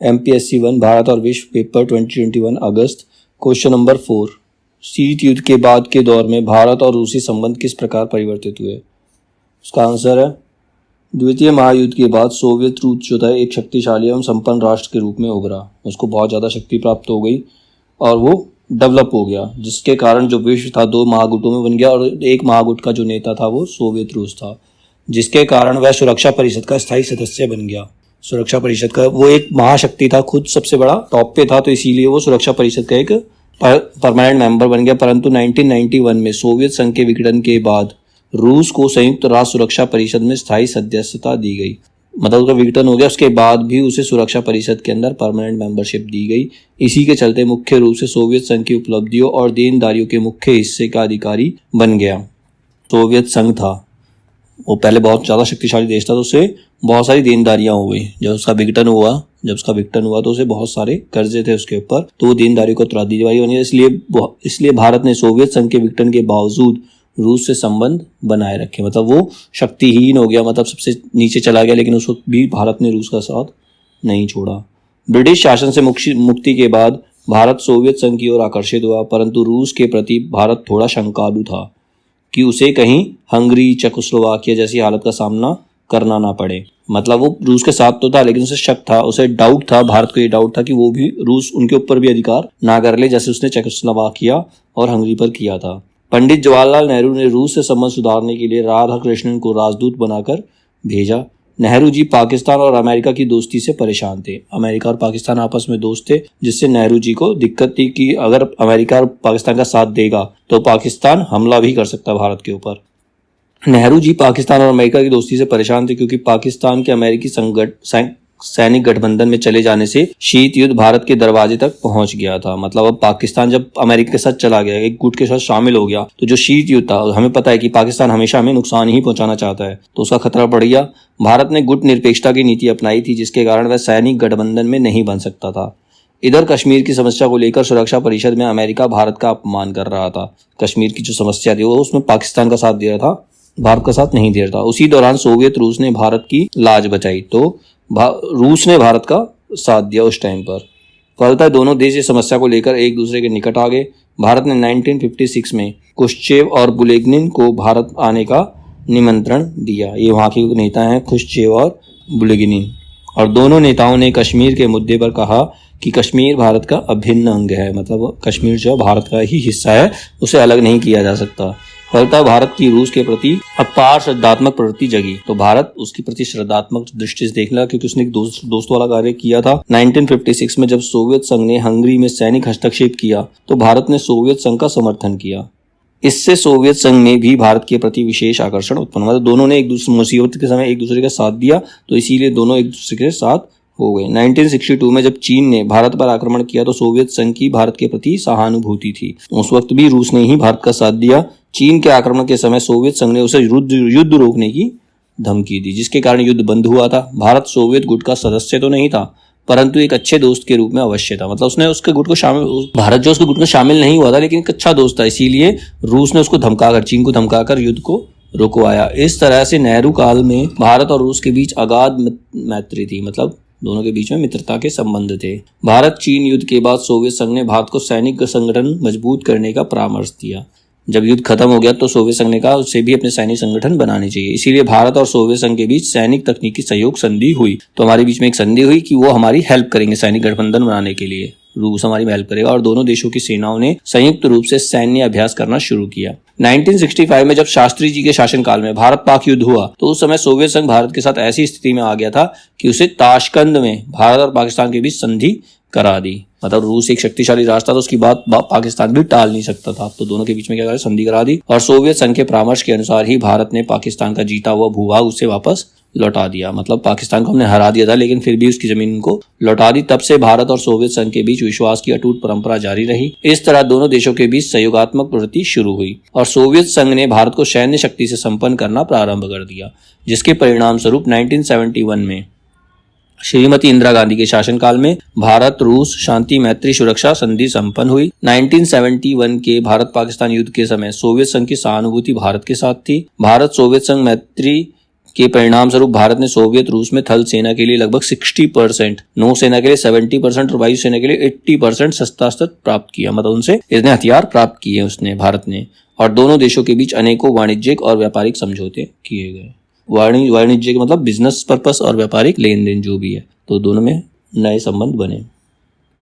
MPSC 1 Bharat और विश्व paper 2021 अगस्त। Question number 4, शीत युद्ध के बाद के दौर में भारत और रूसी संबंध किस प्रकार परिवर्तित हुए? उसका आंसर है द्वितीय महायुद्ध के बाद सोवियत रूस जो था एक शक्तिशाली एवं संपन्न राष्ट्र के रूप में उभरा। उसको बहुत ज़्यादा शक्ति प्राप्त हो गई और वो डेवलप हो गया, जिसके कारण जो विश्व था 2 महागुटों में बन गया और एक महागुट का जो नेता था वो सोवियत रूस था, जिसके कारण वह सुरक्षा परिषद का स्थायी सदस्य बन गया। सुरक्षा परिषद का वो एक महाशक्ति था, खुद सबसे बड़ा टॉप पे था, तो इसीलिए वो सुरक्षा परिषद का एक परमानेंट मेंबर बन गया। परंतु 1991 में सोवियत संघ के विघटन के बाद रूस को संयुक्त राष्ट्र सुरक्षा परिषद में स्थायी सदस्यता दी गई। मतलब उसका विघटन हो गया, उसके बाद भी उसे सुरक्षा परिषद के अंदर परमानेंट मेंबरशिप दी गई। इसी के चलते मुख्य रूप से सोवियत संघ की उपलब्धियों और देनदारियों के मुख्य हिस्से का अधिकारी बन गया। सोवियत संघ था वो पहले बहुत ज़्यादा शक्तिशाली देश था, तो उसे बहुत सारी देनदारियां हो गई। जब उसका विघटन हुआ तो उसे बहुत सारे कर्जे थे उसके ऊपर, तो वो देनदारियों को उत्तराधिकारी बनी। इसलिए भारत ने सोवियत संघ के विघटन के बावजूद रूस से संबंध बनाए रखे। मतलब वो शक्तिहीन हो गया, मतलब सबसे नीचे चला गया, लेकिन उस वक्त भी भारत ने रूस का साथ नहीं छोड़ा। ब्रिटिश शासन से मुक्ति के बाद भारत सोवियत संघ की ओर आकर्षित हुआ, परंतु रूस के प्रति भारत थोड़ा शंकालु था कि उसे कहीं हंगरी, चेकोस्लोवाकिया जैसी हालत का सामना करना ना पड़े। मतलब वो रूस के साथ तो था, लेकिन उसे शक था, उसे डाउट था, भारत को ये डाउट था कि वो भी रूस उनके ऊपर भी अधिकार ना कर ले, जैसे उसने चेकोस्लोवाकिया और हंगरी पर किया था। पंडित जवाहरलाल नेहरू ने रूस से संबंध सुधारने के लिए राधाकृष्णन को राजदूत बनाकर भेजा। नेहरू जी पाकिस्तान और अमेरिका की दोस्ती से परेशान थे। अमेरिका और पाकिस्तान आपस में दोस्त थे, जिससे नेहरू जी को दिक्कत थी कि अगर अमेरिका और पाकिस्तान का साथ देगा तो पाकिस्तान हमला भी कर सकता भारत के ऊपर। नेहरू जी पाकिस्तान और अमेरिका की दोस्ती से परेशान थे, क्योंकि पाकिस्तान के अमेरिकी सैनिक गठबंधन में चले जाने से शीत युद्ध भारत के दरवाजे तक पहुंच गया था। मतलब अब पाकिस्तान जब अमेरिका के साथ चला गया, एक गुट के साथ शामिल हो गया, तो जो शीत युद्ध था, हमें पता है कि पाकिस्तान हमेशा हमें नुकसान ही पहुंचाना चाहता है, तो उसका खतरा बढ़ गया। भारत ने गुट निरपेक्षता की नीति अपनाई थी, जिसके कारण वह सैनिक गठबंधन में नहीं बन सकता था। इधर कश्मीर की समस्या को लेकर सुरक्षा परिषद में अमेरिका भारत का अपमान कर रहा था। कश्मीर की जो समस्या थी वो उसमें पाकिस्तान का साथ दे रहा था, भारत का साथ नहीं दे रहा था। उसी दौरान सोवियत रूस ने भारत की लाज बचाई, तो रूस ने भारत का साथ दिया उस टाइम पर। फलतः दोनों देश इस समस्या को लेकर एक दूसरे के निकट आ गए। भारत ने 1956 में खुश्चेव और बुलेगनिन को भारत आने का निमंत्रण दिया। ये वहाँ के नेता हैं, खुश्चेव और बुलेगनिन, और दोनों नेताओं ने कश्मीर के मुद्दे पर कहा कि कश्मीर भारत का अभिन्न अंग है। मतलब कश्मीर जो भारत का ही हिस्सा है, उसे अलग नहीं किया जा सकता। फलतः भारत की रूस के प्रति अपार श्रद्धात्मक प्रवृत्ति जगी, तो भारत उसके प्रति श्रद्धात्मक दृष्टि से देखने लगा, क्योंकि उसने एक दोस्त वाला कार्य किया था। 1956 में जब सोवियत संघ ने हंगरी में सैनिक हस्तक्षेप किया, तो भारत ने सोवियत संघ का समर्थन किया। इससे सोवियत संघ में भी भारत के प्रति विशेष आकर्षण उत्पन्न हुआ। दोनों ने एक दूसरे मुसीबत के समय एक दूसरे का साथ दिया, तो इसीलिए दोनों एक दूसरे के साथ हो गए। 1962 में जब चीन ने भारत पर आक्रमण किया, तो सोवियत संघ की भारत के प्रति सहानुभूति थी। उस वक्त भी रूस ने ही भारत का साथ दिया। चीन के आक्रमण के समय सोवियत संघ ने उसे युद्ध रोकने की धमकी दी, जिसके कारण युद्ध बंद हुआ था। भारत सोवियत गुट का सदस्य तो नहीं था, परंतु एक अच्छे दोस्त के रूप में अवश्य था। मतलब उसने उसके गुट को भारत जो उसके गुट में शामिल नहीं हुआ था, लेकिन एक अच्छा दोस्त था, इसीलिए रूस ने उसको धमकाकर, चीन को धमकाकर युद्ध को रुकवाया। इस तरह से नेहरू काल में भारत और रूस के बीच अगाध मैत्री थी। मतलब दोनों के बीच में मित्रता के संबंध थे। भारत चीन युद्ध के बाद सोवियत संघ ने भारत को सैनिक संगठन मजबूत करने का परामर्श दिया। जब युद्ध खत्म हो गया, तो सोवियत संघ ने कहा उससे भी अपने सैनिक संगठन बनाने चाहिए। इसीलिए भारत और सोवियत संघ के बीच सैनिक तकनीकी सहयोग संधि हुई। तो हमारे बीच में एक संधि हुई कि वो हमारी हेल्प करेंगे सैनिक गठबंधन बनाने के लिए, रूस हमारी हेल्प करेगा, और दोनों देशों की सेनाओं ने संयुक्त रूप से सैन्य अभ्यास करना शुरू किया। 1965 में जब शास्त्री जी के शासनकाल में भारत पाक युद्ध हुआ, तो उस समय सोवियत संघ भारत के साथ ऐसी स्थिति में आ गया था कि उसे ताशकंद में भारत और पाकिस्तान के बीच संधि करा दी। मतलब रूस एक शक्तिशाली राष्ट्र था, तो उसकी बात पाकिस्तान भी टाल नहीं सकता था, तो दोनों के बीच में क्या करा, संधि करा दी। और सोवियत संघ के परामर्श के अनुसार ही भारत ने पाकिस्तान का जीता हुआ भूभाग उसे वापस लौटा दिया। मतलब पाकिस्तान को हमने हरा दिया था, लेकिन फिर भी उसकी जमीन को लौटा दी। तब से भारत और सोवियत संघ के बीच विश्वास की अटूट परंपरा जारी रही। इस तरह दोनों देशों के बीच सहयोगात्मक प्रवृत्ति शुरू हुई, और सोवियत संघ ने भारत को सैन्य शक्ति से संपन्न करना प्रारंभ कर दिया, जिसके परिणाम स्वरूप 1971 में श्रीमती इंदिरा गांधी के शासनकाल में भारत रूस शांति मैत्री सुरक्षा संधि संपन्न हुई। 1971 के भारत पाकिस्तान युद्ध के समय सोवियत संघ की सहानुभूति भारत के साथ थी। भारत सोवियत संघ मैत्री के परिणाम स्वरूप भारत ने सोवियत रूस में थल सेना के लिए लगभग 60%, नौसेना के लिए 70% और वायुसेना के लिए 80% शस्त्रास्त्र प्राप्त किया। मतलब उनसे इसने हथियार प्राप्त किए उसने, भारत ने। और दोनों देशों के बीच अनेकों वाणिज्यिक और व्यापारिक समझौते किए गए। वाणिज्य मतलब बिजनेस पर्पस और व्यापारिक लेन देन जो भी है, तो दोनों में नए संबंध बने।